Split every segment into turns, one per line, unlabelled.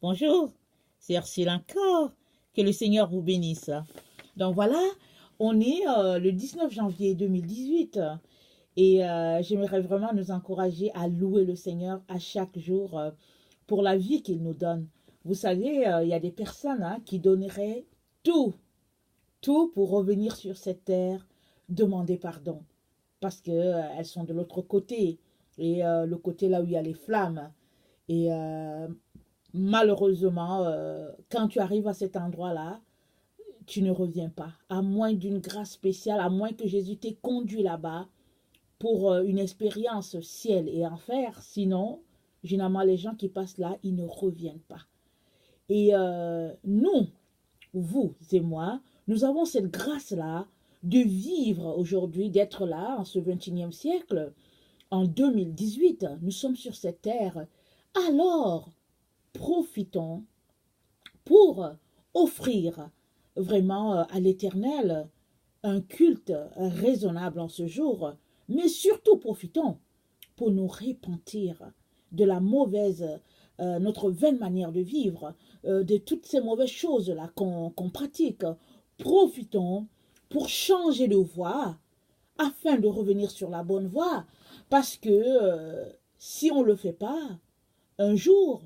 Bonjour, c'est Ursule encore. Que le Seigneur vous bénisse. Donc voilà, on est le 19 janvier 2018 et j'aimerais vraiment nous encourager à louer le Seigneur à chaque jour pour la vie qu'il nous donne. Vous savez, il y a des personnes qui donneraient tout, tout pour revenir sur cette terre, demander pardon, parce que elles sont de l'autre côté et le côté là où il y a les flammes. Et malheureusement, quand tu arrives à cet endroit-là, tu ne reviens pas. À moins d'une grâce spéciale, à moins que Jésus t'ait conduit là-bas pour une expérience ciel et enfer. Sinon, généralement, les gens qui passent là, ils ne reviennent pas. Et nous, vous et moi, nous avons cette grâce-là de vivre aujourd'hui, d'être là en ce 21e siècle, en 2018. Nous sommes sur cette terre. Alors, profitons pour offrir vraiment à l'Éternel un culte raisonnable en ce jour, mais surtout profitons pour nous repentir de la mauvaise, notre vaine manière de vivre, de toutes ces mauvaises choses-là qu'on pratique. Profitons pour changer de voie afin de revenir sur la bonne voie, parce que si on ne le fait pas, un jour,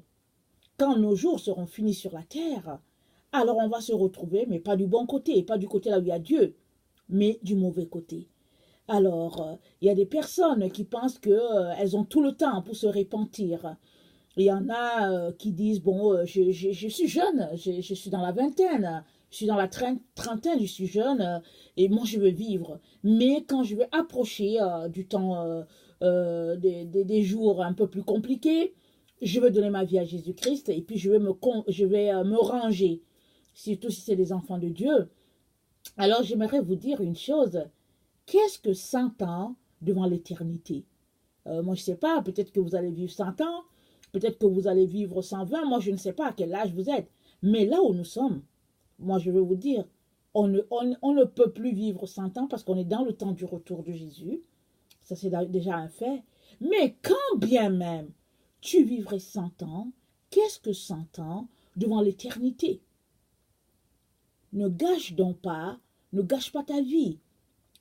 quand nos jours seront finis sur la terre, alors on va se retrouver, mais pas du bon côté, pas du côté là où il y a Dieu, mais du mauvais côté. Alors, il y a des personnes qui pensent qu'elles ont tout le temps pour se repentir. Il y en a qui disent, bon, je suis jeune, je suis dans la vingtaine, je suis dans la trentaine, je suis jeune, et moi je veux vivre. Mais quand je vais approcher du temps des jours un peu plus compliqués, je vais donner ma vie à Jésus-Christ et puis je vais me ranger, surtout si c'est des enfants de Dieu. Alors j'aimerais vous dire une chose, qu'est-ce que 100 ans devant l'éternité? Moi je ne sais pas, peut-être que vous allez vivre 100 ans, peut-être que vous allez vivre 120, moi je ne sais pas à quel âge vous êtes. Mais là où nous sommes, moi je vais vous dire, on ne peut plus vivre 100 ans parce qu'on est dans le temps du retour de Jésus. Ça c'est déjà un fait. Mais quand bien même tu vivrais 100 ans, qu'est-ce que 100 ans devant l'éternité? Ne gâche donc pas, ne gâche pas ta vie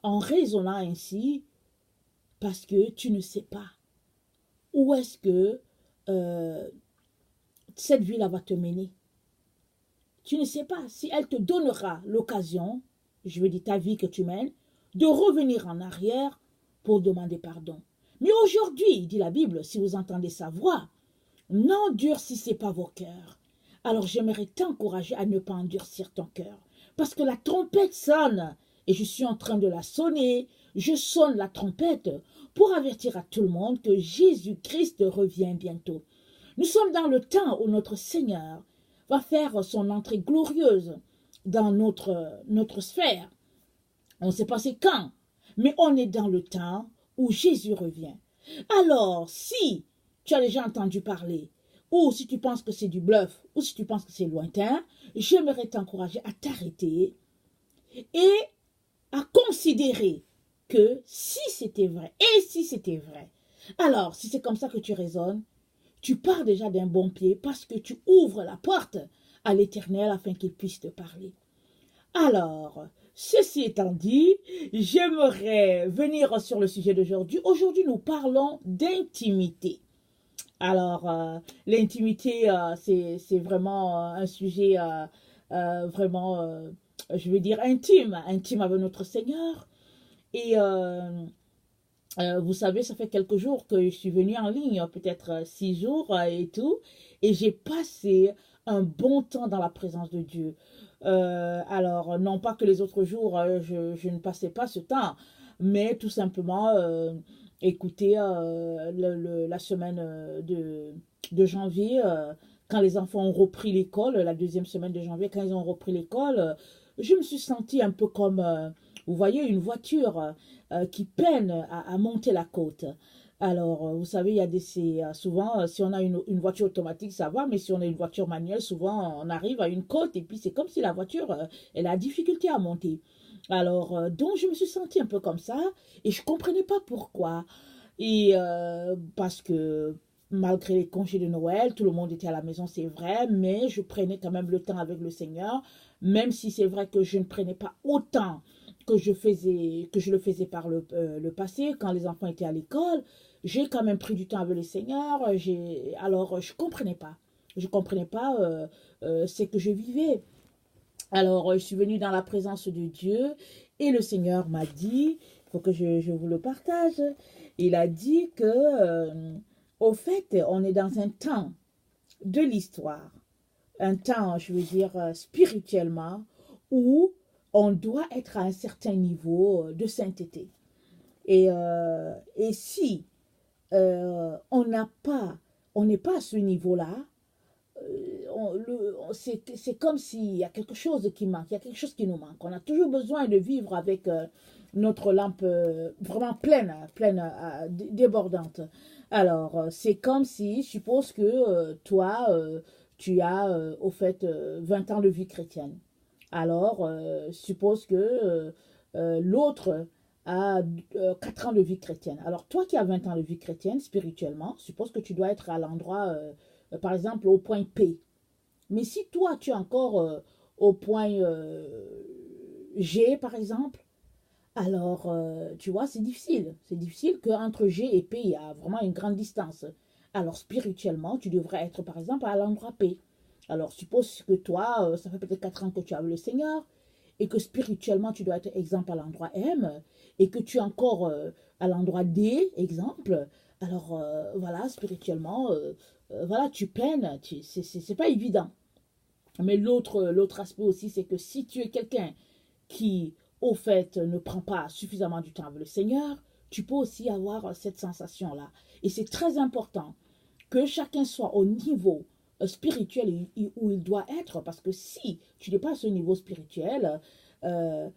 en raisonnant ainsi parce que tu ne sais pas où est-ce que euh, cette vie-là va te mener. Tu ne sais pas si elle te donnera l'occasion, je veux dire ta vie que tu mènes, de revenir en arrière pour demander pardon. Mais aujourd'hui, dit la Bible, si vous entendez sa voix, n'endurcissez pas vos cœurs. Alors j'aimerais t'encourager à ne pas endurcir ton cœur. Parce que la trompette sonne, et je suis en train de la sonner. Je sonne la trompette pour avertir à tout le monde que Jésus-Christ revient bientôt. Nous sommes dans le temps où notre Seigneur va faire son entrée glorieuse dans notre sphère. On ne sait pas c'est quand, mais on est dans le temps où Jésus revient. Alors, si tu as déjà entendu parler, ou si tu penses que c'est du bluff, ou si tu penses que c'est lointain, j'aimerais t'encourager à t'arrêter et à considérer que si c'était vrai, et si c'était vrai, alors si c'est comme ça que tu raisonnes, tu pars déjà d'un bon pied parce que tu ouvres la porte à l'Éternel afin qu'il puisse te parler. Alors, ceci étant dit, j'aimerais venir sur le sujet d'aujourd'hui. Aujourd'hui, nous parlons d'intimité. Alors, l'intimité, c'est vraiment un sujet vraiment, je veux dire, intime, intime avec notre Seigneur. Et vous savez, ça fait quelques jours que je suis venue en ligne, peut-être 6 jours et tout, et j'ai passé un bon temps dans la présence de Dieu. Alors, non pas que les autres jours, je ne passais pas ce temps, mais tout simplement, écoutez, la semaine de janvier, quand les enfants ont repris l'école, la deuxième semaine de janvier, quand ils ont repris l'école, je me suis sentie un peu comme, vous voyez, une voiture qui peine à monter la côte. Alors, vous savez, il y a souvent, si on a une voiture automatique, ça va, mais si on a une voiture manuelle, souvent, on arrive à une côte et puis c'est comme si la voiture, elle a difficulté à monter. Alors, donc, je me suis sentie un peu comme ça et je ne comprenais pas pourquoi. Et parce que malgré les congés de Noël, tout le monde était à la maison, c'est vrai, mais je prenais quand même le temps avec le Seigneur, même si c'est vrai que je ne prenais pas autant que je le faisais par le passé, quand les enfants étaient à l'école. J'ai quand même pris du temps avec le Seigneur. Alors, je comprenais pas. Je comprenais pas ce que je vivais. Alors, je suis venue dans la présence de Dieu et le Seigneur m'a dit, il faut que je vous le partage, il a dit que, au fait, on est dans un temps de l'histoire, un temps, je veux dire, spirituellement, où on doit être à un certain niveau de sainteté. Et si on n'a pas, on n'est pas à ce niveau-là, c'est comme s'il y a quelque chose qui manque, il y a quelque chose qui nous manque. On a toujours besoin de vivre avec notre lampe vraiment pleine, débordante. Alors, c'est comme si, je suppose que toi, tu as au fait 20 ans de vie chrétienne. Alors, suppose que l'autre a 4 ans de vie chrétienne. Alors, toi qui as 20 ans de vie chrétienne, spirituellement, suppose que tu dois être à l'endroit, par exemple, au point P. Mais si toi, tu es encore au point G, par exemple, alors, tu vois, c'est difficile. C'est difficile qu'entre G et P, il y a vraiment une grande distance. Alors, spirituellement, tu devrais être, par exemple, à l'endroit P. Alors, suppose que toi, ça fait peut-être 4 ans que tu as le Seigneur, et que spirituellement, tu dois être exemple à l'endroit M, et que tu es encore à l'endroit D, exemple. Alors, voilà, spirituellement, voilà, tu peines, c'est pas évident. Mais l'autre aspect aussi, c'est que si tu es quelqu'un qui, au fait, ne prend pas suffisamment du temps avec le Seigneur, tu peux aussi avoir cette sensation-là. Et c'est très important que chacun soit au niveau spirituel où il doit être, parce que si tu n'es pas à ce niveau spirituel, euh,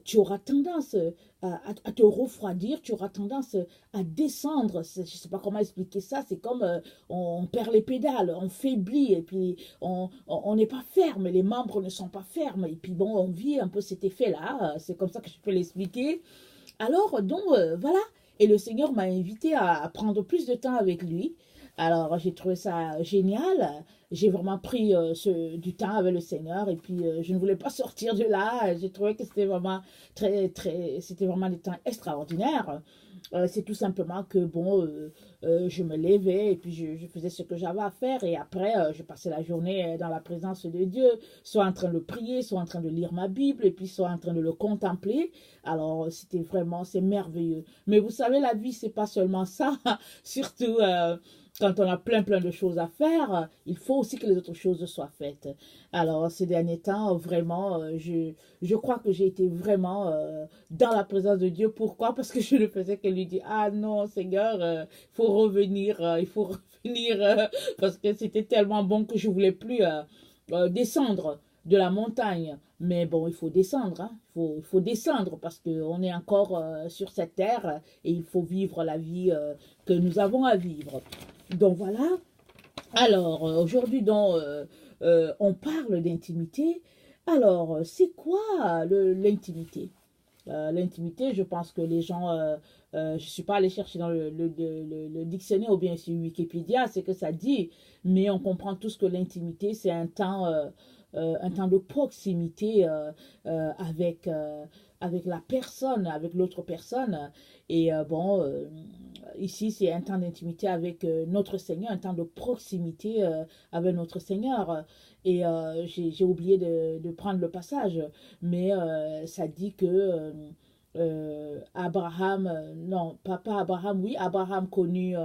tu auras tendance à te refroidir, tu auras tendance à descendre. Je ne sais pas comment expliquer ça. C'est comme on perd les pédales, on faiblit et puis on n'est pas ferme, les membres ne sont pas fermes. Et puis bon, on vit un peu cet effet-là. C'est comme ça que je peux l'expliquer. Alors, donc, voilà. Et le Seigneur m'a invité à prendre plus de temps avec lui. Alors, j'ai trouvé ça génial. J'ai vraiment pris du temps avec le Seigneur et puis je ne voulais pas sortir de là. J'ai trouvé que c'était vraiment c'était vraiment des temps extraordinaires. C'est tout simplement que, bon, je me levais et puis je faisais ce que j'avais à faire et après, je passais la journée dans la présence de Dieu, soit en train de prier, soit en train de lire ma Bible et puis soit en train de le contempler. Alors, c'était vraiment, c'est merveilleux. Mais vous savez, la vie, c'est pas seulement ça, surtout quand on a plein de choses à faire, il faut aussi que les autres choses soient faites. Alors, ces derniers temps, vraiment, je crois que j'ai été vraiment dans la présence de Dieu. Pourquoi? Parce que je ne faisais que lui dire, ah non, Seigneur, il faut revenir, parce que c'était tellement bon que je voulais plus descendre de la montagne. Mais bon, il faut descendre, hein. Il faut descendre parce qu'on est encore sur cette terre et il faut vivre la vie que nous avons à vivre. Donc voilà. Alors, aujourd'hui, on parle d'intimité. Alors, c'est quoi l'intimité? L'intimité, je pense que les gens, je ne suis pas allée chercher dans le dictionnaire ou bien sur Wikipédia, c'est que ça dit, mais on comprend tous que l'intimité, c'est un temps de proximité avec la personne, avec l'autre personne. Et bon, ici, c'est un temps d'intimité avec notre Seigneur, un temps de proximité avec notre Seigneur. Et j'ai oublié de prendre le passage, mais ça dit que Abraham, non, papa Abraham, oui, Abraham connut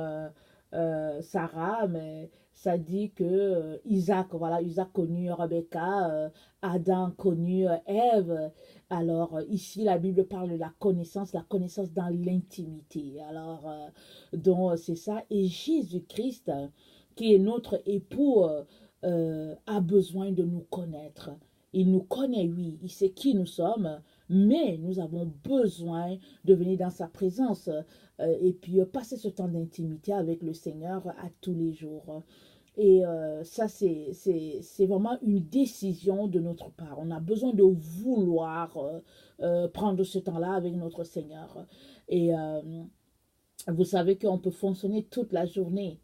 Sarah, mais ça dit que Isaac, voilà, Isaac connut Rebecca, Adam connut Ève. Alors ici, la Bible parle de la connaissance dans l'intimité. Alors, donc c'est ça. Et Jésus-Christ, qui est notre époux, a besoin de nous connaître. Il nous connaît, oui, il sait qui nous sommes, mais nous avons besoin de venir dans sa présence et puis passer ce temps d'intimité avec le Seigneur à tous les jours. Et ça, c'est vraiment une décision de notre part. On a besoin de vouloir prendre ce temps-là avec notre Seigneur. Et vous savez qu'on peut fonctionner toute la journée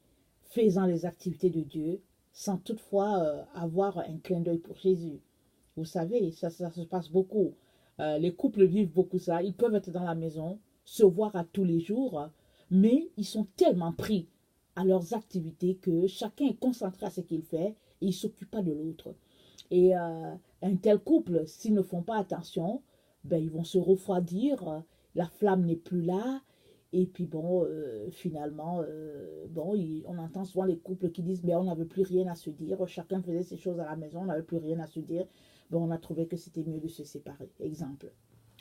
faisant les activités de Dieu sans toutefois avoir un clin d'œil pour Jésus. Vous savez, ça se passe beaucoup. Les couples vivent beaucoup ça. Ils peuvent être dans la maison, se voir à tous les jours, mais ils sont tellement pris à leurs activités que chacun est concentré à ce qu'il fait et il ne s'occupe pas de l'autre. Et un tel couple, s'ils ne font pas attention, ben, ils vont se refroidir, la flamme n'est plus là. Et puis bon, finalement, bon, on entend souvent les couples qui disent, mais on n'avait plus rien à se dire, chacun faisait ses choses à la maison, on n'avait plus rien à se dire. Bon, on a trouvé que c'était mieux de se séparer, exemple.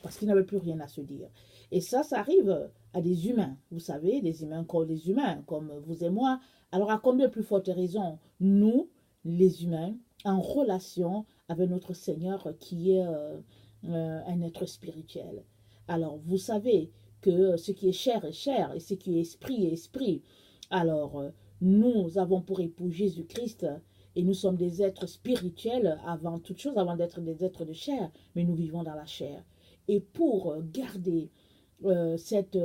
Parce qu'ils n'avaient plus rien à se dire. Et ça arrive à des humains, vous savez, des humains comme vous et moi. Alors à combien plus forte raison, nous, les humains, en relation avec notre Seigneur qui est un être spirituel. Alors vous savez que ce qui est chair est chair et ce qui est esprit. Alors nous avons pour époux Jésus-Christ et nous sommes des êtres spirituels avant toute chose, avant d'être des êtres de chair, mais nous vivons dans la chair. Et pour garder cette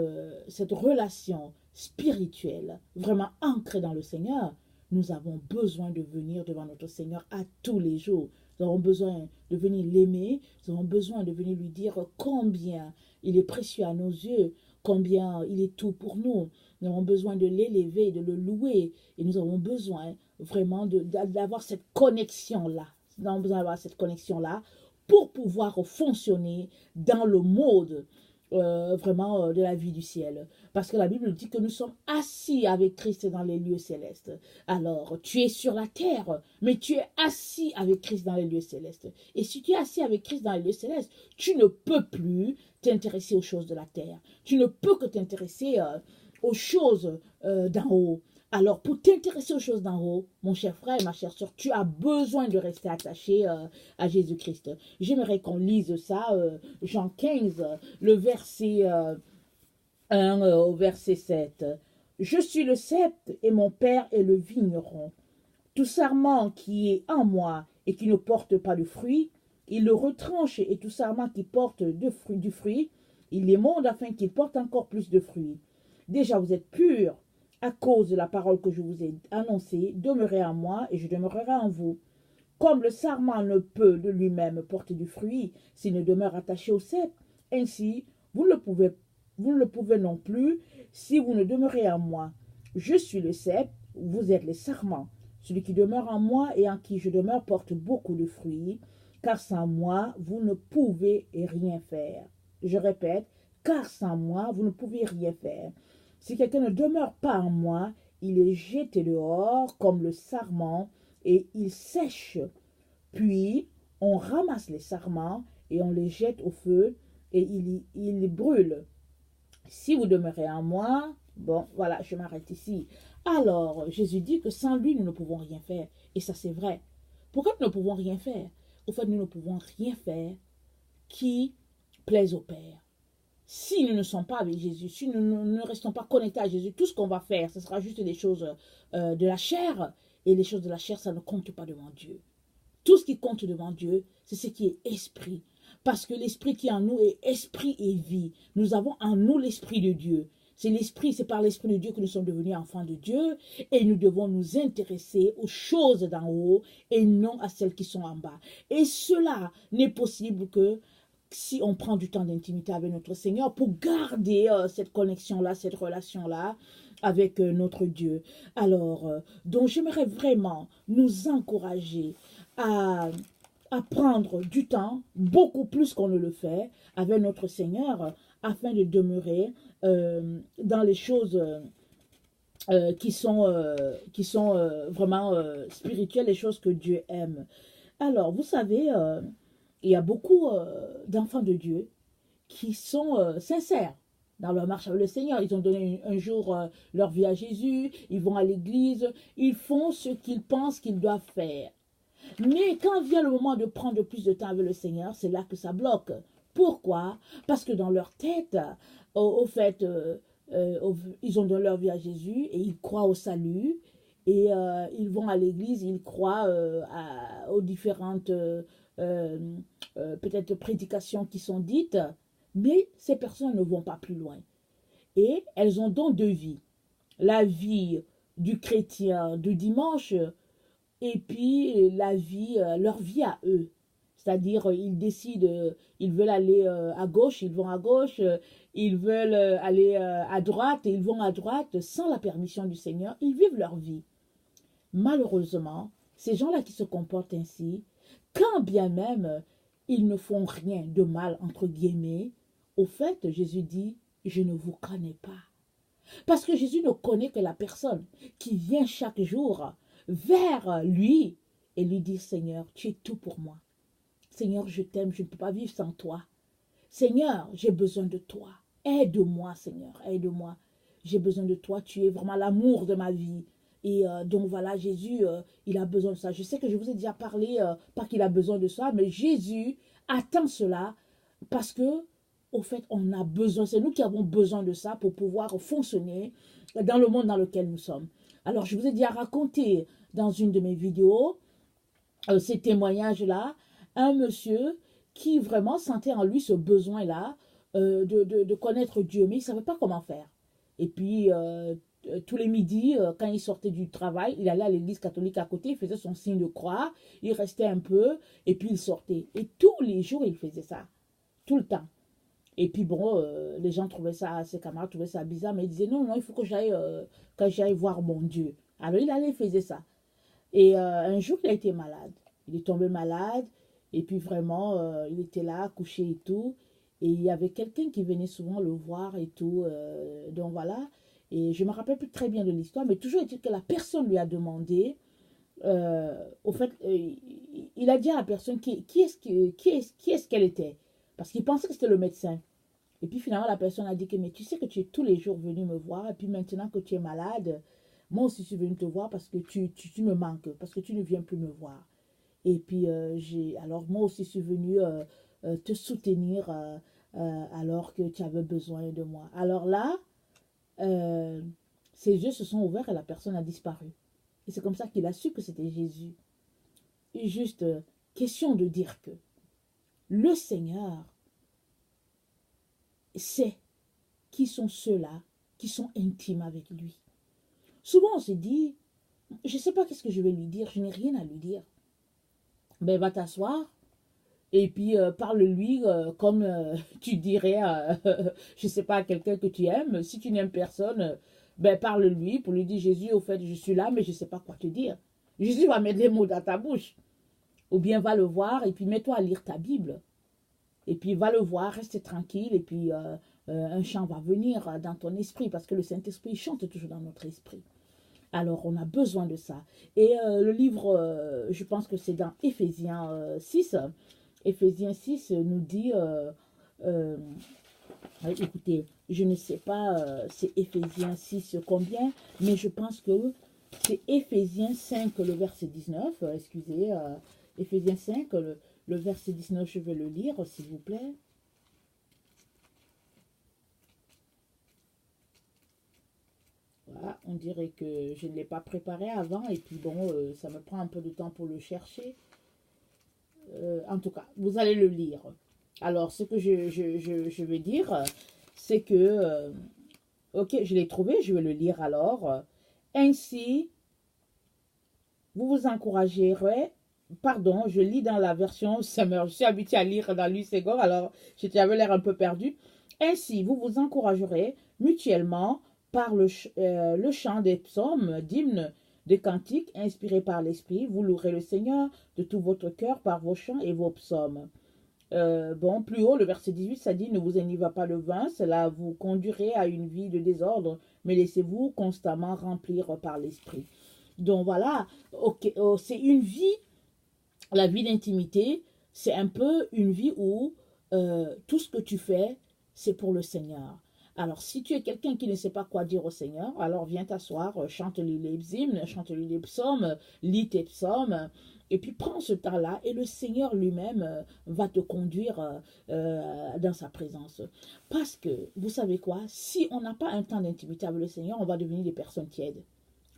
relation spirituelle vraiment ancrée dans le Seigneur, nous avons besoin de venir devant notre Seigneur à tous les jours. Nous avons besoin de venir l'aimer, nous avons besoin de venir lui dire combien il est précieux à nos yeux, combien il est tout pour nous. Nous avons besoin de l'élever, de le louer, et nous avons besoin vraiment d'avoir cette connexion-là. Nous avons besoin d'avoir cette connexion-là pour pouvoir fonctionner dans le mode vraiment de la vie du ciel. Parce que la Bible dit que nous sommes assis avec Christ dans les lieux célestes. Alors, tu es sur la terre, mais tu es assis avec Christ dans les lieux célestes. Et si tu es assis avec Christ dans les lieux célestes, tu ne peux plus t'intéresser aux choses de la terre. Tu ne peux que t'intéresser aux choses d'en haut. Alors, pour t'intéresser aux choses d'en haut, mon cher frère et ma chère soeur, tu as besoin de rester attaché à Jésus-Christ. J'aimerais qu'on lise ça, Jean 15, le verset 1 au verset 7. « Je suis le cep et mon Père est le vigneron. Tout sarment qui est en moi et qui ne porte pas de fruit, il le retranche, et tout sarment qui porte du fruit, il l'émonde afin qu'il porte encore plus de fruits. Déjà vous êtes purs à cause de la parole que je vous ai annoncée, demeurez en moi et je demeurerai en vous. Comme le sarment ne peut de lui-même porter du fruit s'il ne demeure attaché au cep, ainsi vous ne le pouvez non plus si vous ne demeurez en moi. Je suis le cep, vous êtes les sarments. Celui qui demeure en moi et en qui je demeure porte beaucoup de fruits, car sans moi vous ne pouvez rien faire. Je répète, car sans moi vous ne pouvez rien faire. Si quelqu'un ne demeure pas en moi, il est jeté dehors comme le sarment et il sèche. Puis on ramasse les sarments et on les jette au feu et il brûle. Si vous demeurez en moi, bon, voilà, je m'arrête ici. Alors, Jésus dit que sans lui, nous ne pouvons rien faire. Et ça, c'est vrai. Pourquoi nous ne pouvons rien faire? Au fait, nous ne pouvons rien faire qui plaise au Père. Si nous ne sommes pas avec Jésus, si nous ne restons pas connectés à Jésus, tout ce qu'on va faire, ce sera juste des choses de la chair. Et les choses de la chair, ça ne compte pas devant Dieu. Tout ce qui compte devant Dieu, c'est ce qui est esprit. Parce que l'esprit qui est en nous est esprit et vie. Nous avons en nous l'esprit de Dieu. C'est l'esprit, c'est par l'esprit de Dieu que nous sommes devenus enfants de Dieu. Et nous devons nous intéresser aux choses d'en haut et non à celles qui sont en bas. Et cela n'est possible que si on prend du temps d'intimité avec notre Seigneur pour garder cette connexion-là, cette relation-là avec notre Dieu. Alors, donc j'aimerais vraiment nous encourager à prendre du temps, beaucoup plus qu'on ne le fait, avec notre Seigneur, afin de demeurer dans les choses qui sont vraiment spirituelles, les choses que Dieu aime. Alors, vous savez, il y a beaucoup d'enfants de Dieu qui sont sincères dans leur marche avec le Seigneur. Ils ont donné un jour leur vie à Jésus, ils vont à l'église, ils font ce qu'ils pensent qu'ils doivent faire. Mais quand vient le moment de prendre plus de temps avec le Seigneur, c'est là que ça bloque. Pourquoi? Parce que dans leur tête, au fait, ils ont donné leur vie à Jésus et ils croient au salut. Et ils vont à l'église, ils croient aux différentes peut-être prédications qui sont dites. Mais ces personnes ne vont pas plus loin. Et elles ont donc deux vies. La vie du chrétien de dimanche et puis la vie, leur vie à eux. C'est-à-dire, ils décident, ils veulent aller à gauche, ils vont à gauche, ils veulent aller à droite, et ils vont à droite sans la permission du Seigneur. Ils vivent leur vie. Malheureusement, ces gens-là qui se comportent ainsi, quand bien même ils ne font rien de mal, entre guillemets, au fait, Jésus dit, je ne vous connais pas. Parce que Jésus ne connaît que la personne qui vient chaque jour vers lui et lui dit, Seigneur, tu es tout pour moi. Seigneur, je t'aime, je ne peux pas vivre sans toi. Seigneur, j'ai besoin de toi. Aide-moi, Seigneur, aide-moi. J'ai besoin de toi, tu es vraiment l'amour de ma vie. Et donc voilà, Jésus, il a besoin de ça. Je sais que je vous ai déjà parlé, pas qu'il a besoin de ça, mais Jésus attend cela parce que, au fait, on a besoin, c'est nous qui avons besoin de ça pour pouvoir fonctionner dans le monde dans lequel nous sommes. Alors, je vous ai déjà raconté dans une de mes vidéos ces témoignages-là, un monsieur qui vraiment sentait en lui ce besoin-là de connaître Dieu, mais il ne savait pas comment faire. Et puis, tous les midis, quand il sortait du travail, il allait à l'église catholique à côté, il faisait son signe de croix, il restait un peu, et puis il sortait. Et tous les jours, il faisait ça, tout le temps. Et puis bon, les gens trouvaient ça, ses camarades trouvaient ça bizarre, mais ils disaient non, non, il faut que j'aille voir mon Dieu. Alors il allait, il faisait ça. Et un jour, il a été malade. Il est tombé malade. Et puis vraiment, il était là, couché et tout. Et il y avait quelqu'un qui venait souvent le voir et tout. Donc voilà. Et je ne me rappelle plus très bien de l'histoire. Mais toujours est-il que la personne lui a demandé. Au fait, il a dit à la personne qui est-ce qu'elle était. Parce qu'il pensait que c'était le médecin. Et puis finalement, la personne a dit que mais tu sais que tu es tous les jours venu me voir. Et puis maintenant que tu es malade, moi aussi, je suis venue te voir parce que tu me manques, parce que tu ne viens plus me voir. Et puis, alors moi aussi, je suis venue te soutenir alors que tu avais besoin de moi. Alors là, euh, ses yeux se sont ouverts et la personne a disparu. Et c'est comme ça qu'il a su que c'était Jésus. Et juste, question de dire que le Seigneur sait qui sont ceux-là qui sont intimes avec lui. Souvent, on se dit, je ne sais pas qu'est-ce que je vais lui dire, je n'ai rien à lui dire. Ben, va t'asseoir et puis parle-lui comme tu dirais, je ne sais pas, à quelqu'un que tu aimes. Si tu n'aimes personne, ben, parle-lui pour lui dire, Jésus, au fait, je suis là, mais je ne sais pas quoi te dire. Jésus va mettre les mots dans ta bouche. Ou bien va le voir et puis mets-toi à lire ta Bible. Et puis va le voir, reste tranquille et puis un chant va venir dans ton esprit parce que le Saint-Esprit chante toujours dans notre esprit. Alors, on a besoin de ça. Et le livre, je pense que c'est dans Éphésiens 6. Éphésiens 6 nous dit, écoutez, je ne sais pas, c'est Éphésiens 6 combien, mais je pense que c'est Éphésiens 5, le verset 19. Excusez, Éphésiens 5, le verset 19, je vais le lire, s'il vous plaît. Voilà, on dirait que je ne l'ai pas préparé avant et puis bon, ça me prend un peu de temps pour le chercher. En tout cas, vous allez le lire. Alors, ce que je vais dire, c'est que, ok, je l'ai trouvé, je vais le lire alors. Ainsi, vous vous encouragerez, pardon, je lis dans la version Summer, je suis habituée à lire dans l'UCEGOR, alors j'avais l'air un peu perdu. Ainsi, vous vous encouragerez mutuellement par le chant des psaumes, d'hymnes, des cantiques inspirés par l'Esprit. Vous louerez le Seigneur de tout votre cœur par vos chants et vos psaumes. Bon, plus haut, le verset 18, ça dit, ne vous enivrez pas de vin, cela vous conduirait à une vie de désordre, mais laissez-vous constamment remplir par l'Esprit. Donc voilà, okay, c'est une vie, la vie d'intimité, c'est un peu une vie où tout ce que tu fais, c'est pour le Seigneur. Alors, si tu es quelqu'un qui ne sait pas quoi dire au Seigneur, alors viens t'asseoir, chante-lui les hymnes, chante-lui les psaumes, lis tes psaumes, et puis prends ce temps-là, et le Seigneur lui-même va te conduire dans sa présence. Parce que, vous savez quoi, si on n'a pas un temps d'intimité avec le Seigneur, on va devenir des personnes tièdes,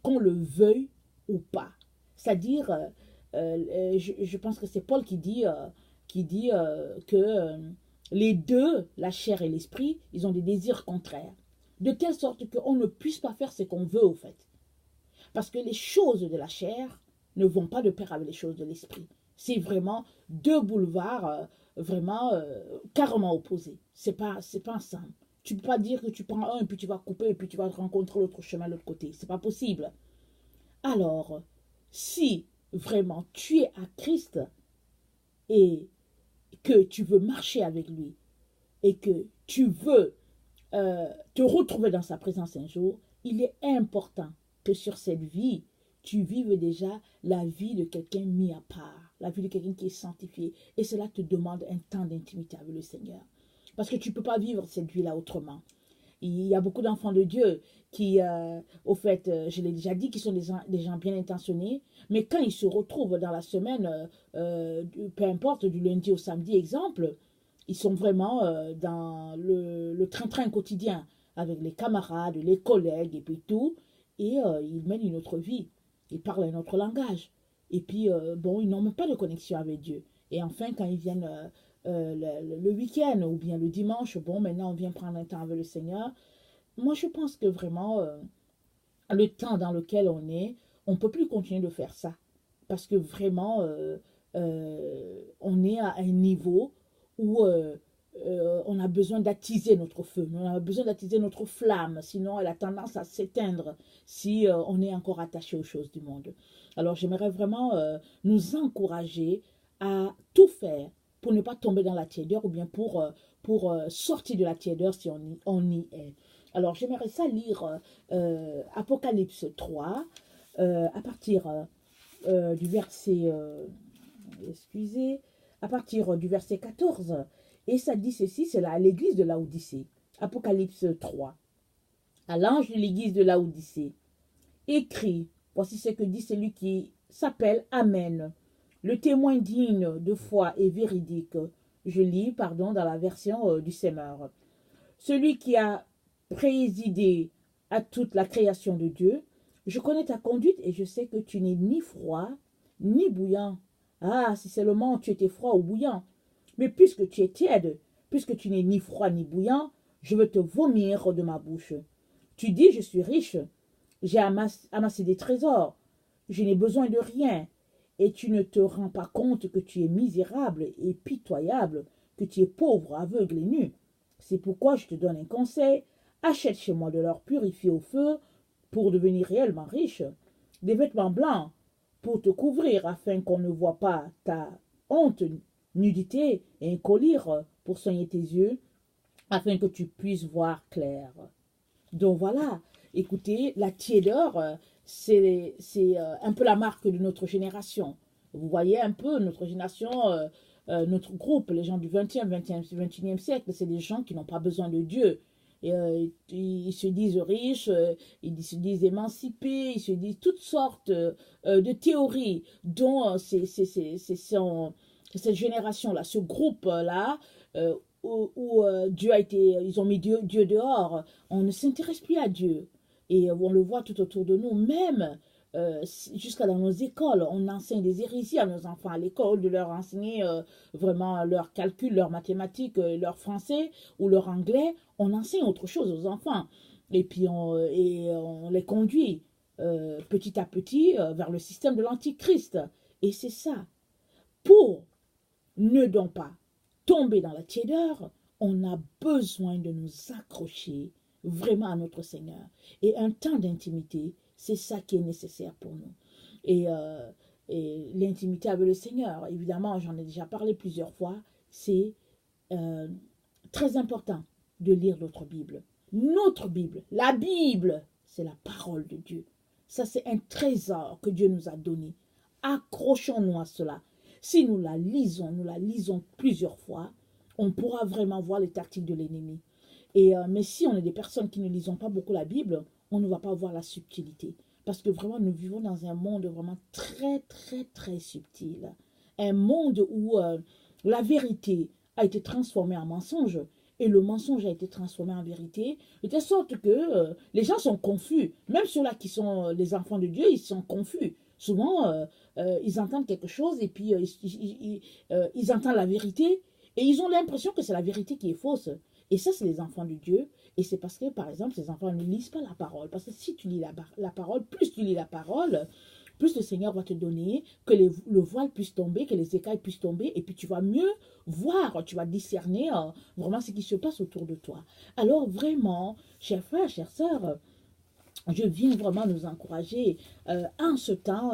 qu'on le veuille ou pas. C'est-à-dire, je pense que c'est Paul qui dit que les deux, la chair et l'esprit, ils ont des désirs contraires. De telle sorte qu'on ne puisse pas faire ce qu'on veut, au fait. Parce que les choses de la chair ne vont pas de pair avec les choses de l'esprit. C'est vraiment deux boulevards vraiment carrément opposés. C'est pas ensemble. Tu ne peux pas dire que tu prends un et puis tu vas couper et puis tu vas rencontrer l'autre chemin de l'autre côté. C'est pas possible. Alors, si vraiment tu es à Christ et que tu veux marcher avec lui et que tu veux te retrouver dans sa présence un jour, il est important que sur cette vie, tu vives déjà la vie de quelqu'un mis à part, la vie de quelqu'un qui est sanctifié. Et cela te demande un temps d'intimité avec le Seigneur. Parce que tu ne peux pas vivre cette vie-là autrement. Il y a beaucoup d'enfants de Dieu qui, au fait, je l'ai déjà dit, qui sont des gens bien intentionnés, mais quand ils se retrouvent dans la semaine, peu importe, du lundi au samedi, exemple, ils sont vraiment dans le train-train quotidien avec les camarades, les collègues et puis tout, et ils mènent une autre vie, ils parlent un autre langage, et puis bon, ils n'ont même pas de connexion avec Dieu. Et enfin, quand ils viennent le week-end ou bien le dimanche, bon, maintenant on vient prendre un temps avec le Seigneur. Moi, je pense que vraiment, le temps dans lequel on ne peut plus continuer de faire ça. Parce que vraiment, on est à un niveau où on a besoin d'attiser notre feu, on a besoin d'attiser notre flamme, sinon elle a tendance à s'éteindre si on est encore attaché aux choses du monde. Alors j'aimerais vraiment nous encourager à tout faire pour ne pas tomber dans la tiédeur ou bien pour sortir de la tiédeur si on y est. Alors j'aimerais ça lire Apocalypse 3 à partir du verset, excusez, à partir du verset 14. Et ça dit ceci, c'est à l'église de Laodicée. Apocalypse 3. À l'ange de l'église de Laodicée. Écrit, voici ce que dit celui qui s'appelle Amen, le témoin digne de foi et véridique. Je lis, pardon, dans la version du Semeur. Celui qui a présidé à toute la création de Dieu, je connais ta conduite et je sais que tu n'es ni froid ni bouillant. Ah, si seulement tu étais froid ou bouillant. Mais puisque tu es tiède, puisque tu n'es ni froid ni bouillant, je veux te vomir de ma bouche. Tu dis, je suis riche, j'ai amassé des trésors, je n'ai besoin de rien, et tu ne te rends pas compte que tu es misérable et pitoyable, que tu es pauvre, aveugle et nu. C'est pourquoi je te donne un conseil, achète chez moi de l'or purifié au feu pour devenir réellement riche, des vêtements blancs pour te couvrir afin qu'on ne voit pas ta honte, nudité et un collier pour soigner tes yeux afin que tu puisses voir clair. Donc voilà, écoutez, la tiédeur, c'est un peu la marque de notre génération. Vous voyez un peu notre génération, notre groupe, les gens du 20e, 21e siècle, c'est des gens qui n'ont pas besoin de Dieu. Et, ils se disent riches, ils se disent émancipés, ils se disent toutes sortes de théories dont cette génération-là, ce groupe-là, où Dieu a été, ils ont mis Dieu dehors, on ne s'intéresse plus à Dieu. Et on le voit tout autour de nous, même jusqu'à dans nos écoles, on enseigne des hérésies à nos enfants à l'école, de leur enseigner vraiment leur calcul, leur mathématiques, leur français ou leur anglais. On enseigne autre chose aux enfants. Et puis on les conduit petit à petit vers le système de l'Antichrist. Et c'est ça. Pour ne donc pas tomber dans la tiédeur, on a besoin de nous accrocher vraiment à notre Seigneur. Et un temps d'intimité, c'est ça qui est nécessaire pour nous. Et l'intimité avec le Seigneur, évidemment, j'en ai déjà parlé plusieurs fois, c'est très important de lire notre Bible. Notre Bible, la Bible, c'est la parole de Dieu. Ça, c'est un trésor que Dieu nous a donné. Accrochons-nous à cela. Si nous la lisons plusieurs fois, on pourra vraiment voir les tactiques de l'ennemi. Mais si on est des personnes qui ne lisons pas beaucoup la Bible, on ne va pas voir la subtilité. Parce que vraiment, nous vivons dans un monde vraiment très, très, très subtil. Un monde où la vérité a été transformée en mensonge et le mensonge a été transformé en vérité, de telle sorte que les gens sont confus. Même ceux-là qui sont les enfants de Dieu, ils sont confus. Souvent, ils entendent quelque chose et puis ils entendent la vérité et ils ont l'impression que c'est la vérité qui est fausse. Et ça, c'est les enfants de Dieu. Et c'est parce que, par exemple, ces enfants ne lisent pas la parole. Parce que si tu lis la parole, plus tu lis la parole, plus le Seigneur va te donner que le voile puisse tomber, que les écailles puissent tomber, et puis tu vas mieux voir, tu vas discerner vraiment ce qui se passe autour de toi. Alors vraiment, chers frères, chères sœurs, je viens vraiment nous encourager en ce temps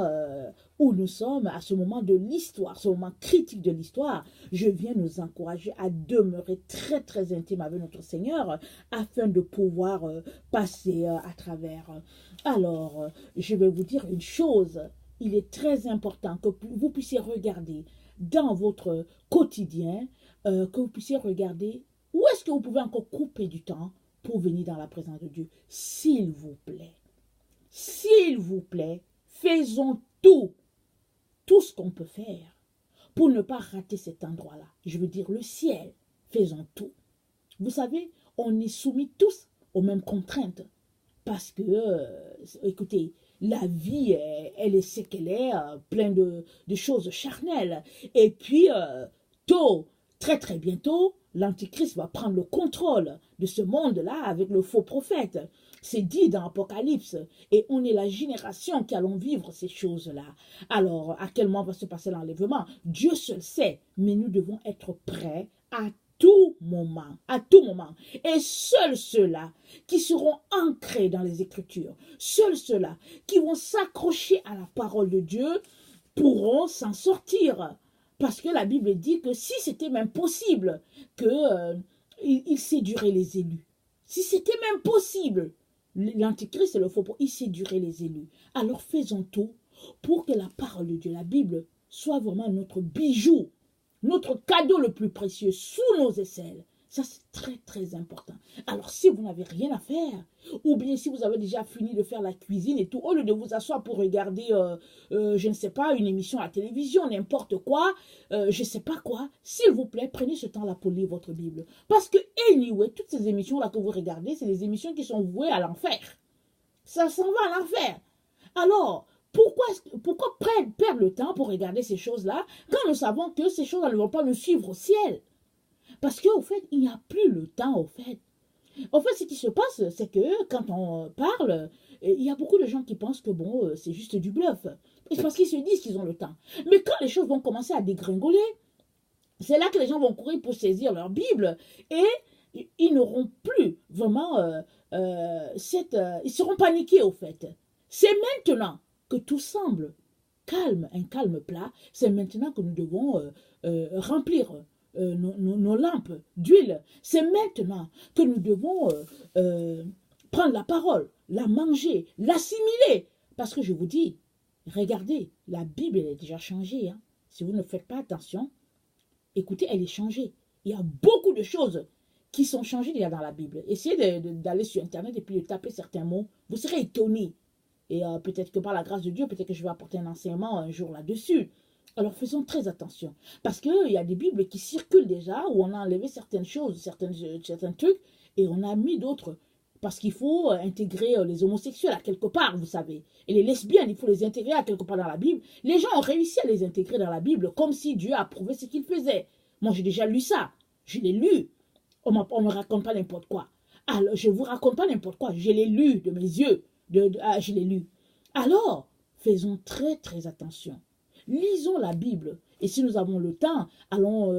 où nous sommes, à ce moment de l'histoire, ce moment critique de l'histoire. Je viens nous encourager à demeurer très très intime avec notre Seigneur afin de pouvoir passer à travers. Alors, je vais vous dire une chose. Il est très important que vous puissiez regarder dans votre quotidien, que vous puissiez regarder où est-ce que vous pouvez encore couper du temps pour venir dans la présence de Dieu. S'il vous plaît, faisons tout ce qu'on peut faire pour ne pas rater cet endroit-là. Je veux dire le ciel, faisons tout. Vous savez, on est soumis tous aux mêmes contraintes parce que, écoutez, la vie, elle est ce qu'elle est, plein de choses charnelles. Et puis, très très bientôt, l'Antichrist va prendre le contrôle de ce monde-là avec le faux prophète. C'est dit dans l'Apocalypse. Et on est la génération qui allons vivre ces choses-là. Alors, à quel moment va se passer l'enlèvement? Dieu seul sait. Mais nous devons être prêts à tout moment. À tout moment. Et seuls ceux-là qui seront ancrés dans les Écritures, seuls ceux-là qui vont s'accrocher à la parole de Dieu pourront s'en sortir. Parce que la Bible dit que si c'était même possible qu'il séduirait les élus, si c'était même possible, l'Antichrist et le faux prophète, il séduirait les élus. Alors faisons tout pour que la parole de Dieu, la Bible, soit vraiment notre bijou, notre cadeau le plus précieux sous nos aisselles. Ça, c'est très, très important. Alors, si vous n'avez rien à faire, ou bien si vous avez déjà fini de faire la cuisine et tout, au lieu de vous asseoir pour regarder, je ne sais pas, une émission à la télévision, n'importe quoi, je ne sais pas quoi, s'il vous plaît, prenez ce temps-là pour lire votre Bible. Parce que, anyway, toutes ces émissions-là que vous regardez, c'est des émissions qui sont vouées à l'enfer. Ça s'en va à l'enfer. Alors, pourquoi perdre le temps pour regarder ces choses-là quand nous savons que ces choses-là ne vont pas nous suivre au ciel? Parce qu'au fait, il n'y a plus le temps, au fait. En fait, ce qui se passe, c'est que quand on parle, il y a beaucoup de gens qui pensent que, bon, c'est juste du bluff. C'est parce qu'ils se disent qu'ils ont le temps. Mais quand les choses vont commencer à dégringoler, c'est là que les gens vont courir pour saisir leur Bible et ils n'auront plus vraiment ils seront paniqués, au fait. C'est maintenant que tout semble calme, un calme plat. C'est maintenant que nous devons remplir nos lampes d'huile. C'est maintenant que nous devons prendre la parole, la manger, l'assimiler. Parce que je vous dis, regardez, la Bible, elle est déjà changée. Hein. Si vous ne faites pas attention, écoutez, elle est changée. Il y a beaucoup de choses qui sont changées déjà dans la Bible. Essayez d'aller sur Internet et puis de taper certains mots. Vous serez étonnés. Et peut-être que par la grâce de Dieu, peut-être que je vais apporter un enseignement un jour là-dessus. Alors faisons très attention. Parce qu'il y a des Bibles qui circulent déjà, où on a enlevé certaines choses, certains trucs, et on a mis d'autres. Parce qu'il faut intégrer les homosexuels à quelque part, vous savez. Et les lesbiennes, il faut les intégrer à quelque part dans la Bible. Les gens ont réussi à les intégrer dans la Bible, comme si Dieu approuvait ce qu'ils faisaient. Moi, j'ai déjà lu ça. Je l'ai lu. On ne me raconte pas n'importe quoi. Alors, je ne vous raconte pas n'importe quoi. Je l'ai lu de mes yeux. Je l'ai lu. Alors, faisons très, très attention. Lisons la Bible. Et si nous avons le temps, allons,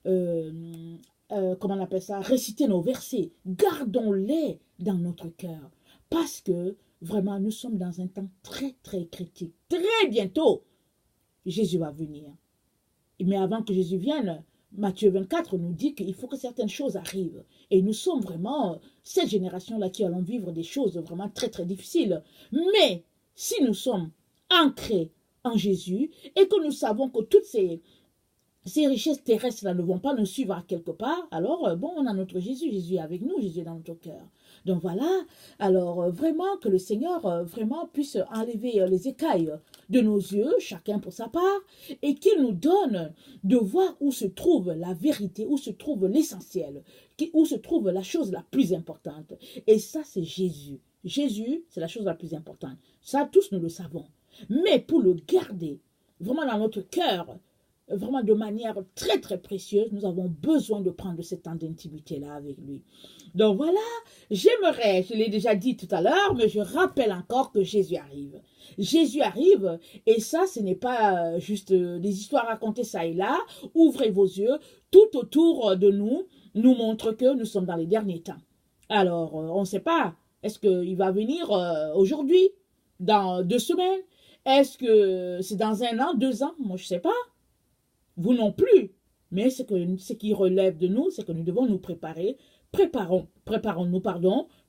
comment on appelle ça, réciter nos versets. Gardons-les dans notre cœur. Parce que, vraiment, nous sommes dans un temps très, très critique. Très bientôt, Jésus va venir. Mais avant que Jésus vienne, Matthieu 24 nous dit qu'il faut que certaines choses arrivent. Et nous sommes vraiment cette génération-là qui allons vivre des choses vraiment très, très difficiles. Mais si nous sommes ancrés en Jésus et que nous savons que toutes ces richesses terrestres-là ne vont pas nous suivre à quelque part, alors, bon, on a notre Jésus. Jésus est avec nous, Jésus est dans notre cœur. Donc voilà, alors vraiment que le Seigneur vraiment puisse enlever les écailles de nos yeux, chacun pour sa part, et qu'il nous donne de voir où se trouve la vérité, où se trouve l'essentiel, où se trouve la chose la plus importante. Et ça, c'est Jésus. Jésus, c'est la chose la plus importante. Ça, tous nous le savons. Mais pour le garder vraiment dans notre cœur, vraiment de manière très très précieuse. Nous avons besoin de prendre ce temps d'intimité-là avec lui. Donc voilà, j'aimerais, je l'ai déjà dit tout à l'heure, mais je rappelle encore que Jésus arrive. Jésus arrive, et ça, ce n'est pas juste des histoires racontées ça et là. Ouvrez vos yeux, tout autour de nous nous montre que nous sommes dans les derniers temps. Alors, on ne sait pas, est-ce qu'il va venir aujourd'hui, dans 2 semaines? Est-ce que c'est dans 1 an, 2 ans? Moi, je ne sais pas. Vous non plus. Mais ce qui relève de nous, c'est que nous devons nous préparer. Préparons-nous,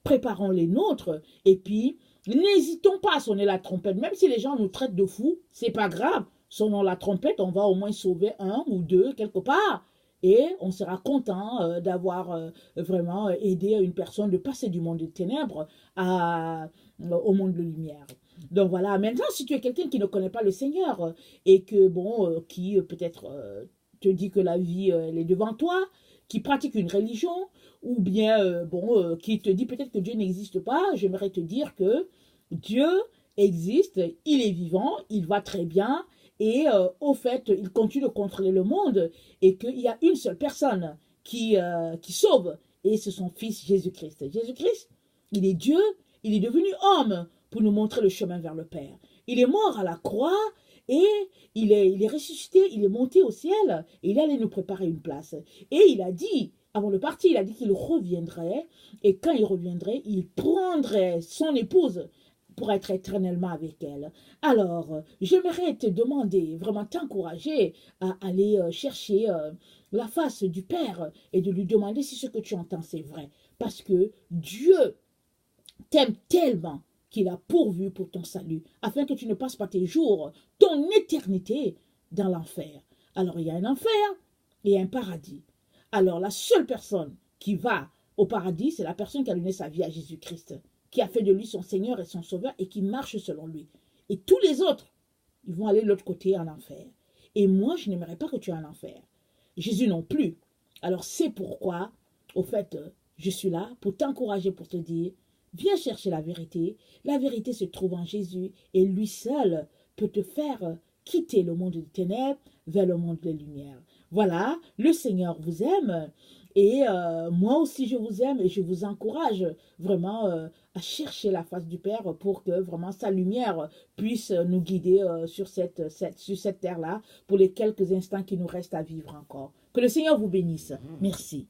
préparons les nôtres. Et puis, n'hésitons pas à sonner la trompette. Même si les gens nous traitent de fous, c'est pas grave. Sonnons la trompette, on va au moins sauver 1 ou 2 quelque part. Et on sera content d'avoir vraiment aidé une personne de passer du monde des ténèbres au monde de lumière. Donc voilà, maintenant, si tu es quelqu'un qui ne connaît pas le Seigneur et que, bon, qui peut-être te dit que la vie, elle est devant toi, qui pratique une religion, ou bien, bon, qui te dit peut-être que Dieu n'existe pas, j'aimerais te dire que Dieu existe, il est vivant, il va très bien, et au fait, il continue de contrôler le monde, et qu'il y a une seule personne qui sauve, et c'est son Fils Jésus-Christ. Jésus-Christ, il est Dieu, il est devenu homme pour nous montrer le chemin vers le Père. Il est mort à la croix, et il est ressuscité, il est monté au ciel, et il allait nous préparer une place. Et il a dit, avant de partir, il a dit qu'il reviendrait, et quand il reviendrait, il prendrait son épouse pour être éternellement avec elle. Alors, j'aimerais te demander, vraiment t'encourager à aller chercher la face du Père et de lui demander si ce que tu entends c'est vrai. Parce que Dieu t'aime tellement qu'il a pourvu pour ton salut, afin que tu ne passes pas tes jours, ton éternité dans l'enfer. Alors, il y a un enfer et un paradis. Alors, la seule personne qui va au paradis, c'est la personne qui a donné sa vie à Jésus-Christ, qui a fait de lui son Seigneur et son Sauveur et qui marche selon lui. Et tous les autres, ils vont aller de l'autre côté en enfer. Et moi, je n'aimerais pas que tu ailles en enfer. Jésus non plus. Alors, c'est pourquoi, au fait, je suis là pour t'encourager, pour te dire, viens chercher la vérité. La vérité se trouve en Jésus et lui seul peut te faire quitter le monde des ténèbres vers le monde des lumières. Voilà, le Seigneur vous aime et moi aussi je vous aime et je vous encourage vraiment à chercher la face du Père pour que vraiment sa lumière puisse nous guider sur cette terre-là pour les quelques instants qui nous restent à vivre encore. Que le Seigneur vous bénisse. Merci.